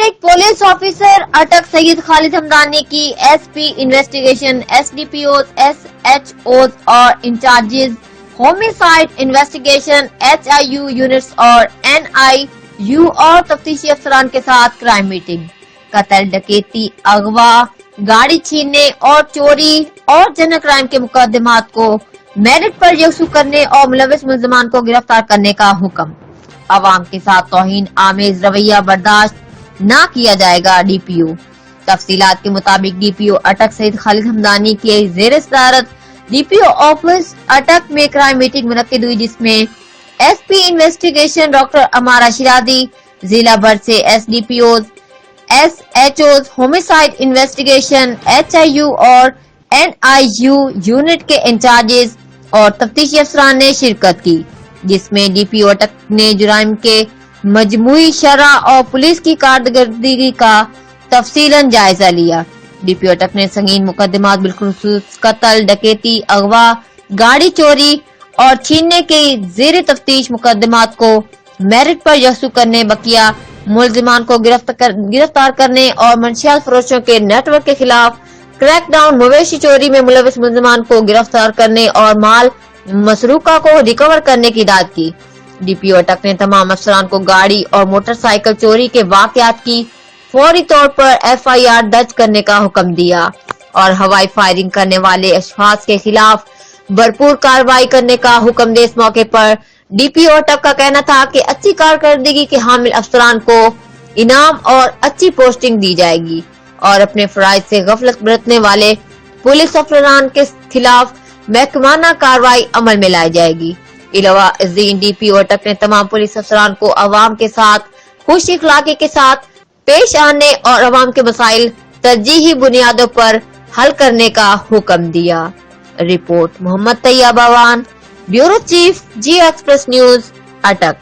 District police officer अटक सईद खालिद हमदानी की SP investigation, SDPO, SHO और इंचार्जेस होमिसाइड इन्वेस्टिगेशन, एचआईयू यूनिट्स और एनआईयू और तफ्तीशी अफसरान के साथ क्राइम मीटिंग। कत्ल, डकैती, अगवा, गाड़ी छीनने और चोरी और जन क्राइम के मुकदमात को मेरिट पर यकसू करने और मुलविस मुल्जिमान को गिरफ्तार करने का हुक्म। अवाम के साथ तौहीन आमेज रवैया बर्दाश्त न किया जाएगा। डीपीओ तफसीलात के मुताबिक डीपीओ अटक सईद खालिद हमदानी के ज़ेर सदारत डीपीओ ऑफिस अटक में क्राइम मीटिंग मुनक्किद हुई, जिसमें एसपी इन्वेस्टिगेशन डॉक्टर अमारा शिरादी, जिला भर से एसडीपीओ, एसएचओ, होमिसाइड इन्वेस्टिगेशन, एचआईयू और एनआईयू यूनिट के इंचार्जेस और तफ्तीशी अफसरान ने शिरकत की, जिसमें डीपीओ अटक ने जुराइम के मजमूई शरह और पुलिस की कारकर्दगी का तफसीलन जायजा लिया। डीपीओ अटक ने संगीन मुकदमात बिलखुसूस कत्ल, डकैती, अगवा, गाड़ी चोरी और छीनने के ज़ेर तफ्तीश मुकदमात को मेरिट पर यकसू करने, बकिया मुल्जिमान को गिरफ्तार करने और मंशियात फरोशों के नेटवर्क के खिलाफ क्रैकडाउन, मवेशी चोरी में मुलविस मुल्जिमान को गिरफ्तार करने और माल मसरूका को रिकवर करने की हिदायत की। डीपीओ अटक ने तमाम अफसरान को गाड़ी और मोटरसाइकिल चोरी के वाकयात की फौरी तौर पर एफआईआर दर्ज करने का हुक्म दिया और हवाई फायरिंग करने वाले अशखास के खिलाफ भरपूर कार्रवाई करने का हुक्म दे। इस मौके पर डीपीओ अटक का कहना था कि अच्छी कारकर्दगी के हामिल अफसरान को इनाम और अच्छी पोस्टिंग दी जाएगी और अपने फराइज से गफलत बरतने वाले पुलिस अफसरान के खिलाफ महकमाना कार्रवाई अमल में लाई जाएगी। इलावा इस डीपीओ अटक ने तमाम पुलिस अफसरान को अवाम के साथ खुश इखलाकी के साथ पेश आने और अवाम के मसाइल तरजीही बुनियादों पर हल करने का हुक्म दिया। Report Mohammad Tayyab Awan, bureau chief, जी एक्सप्रेस न्यूज, अटक।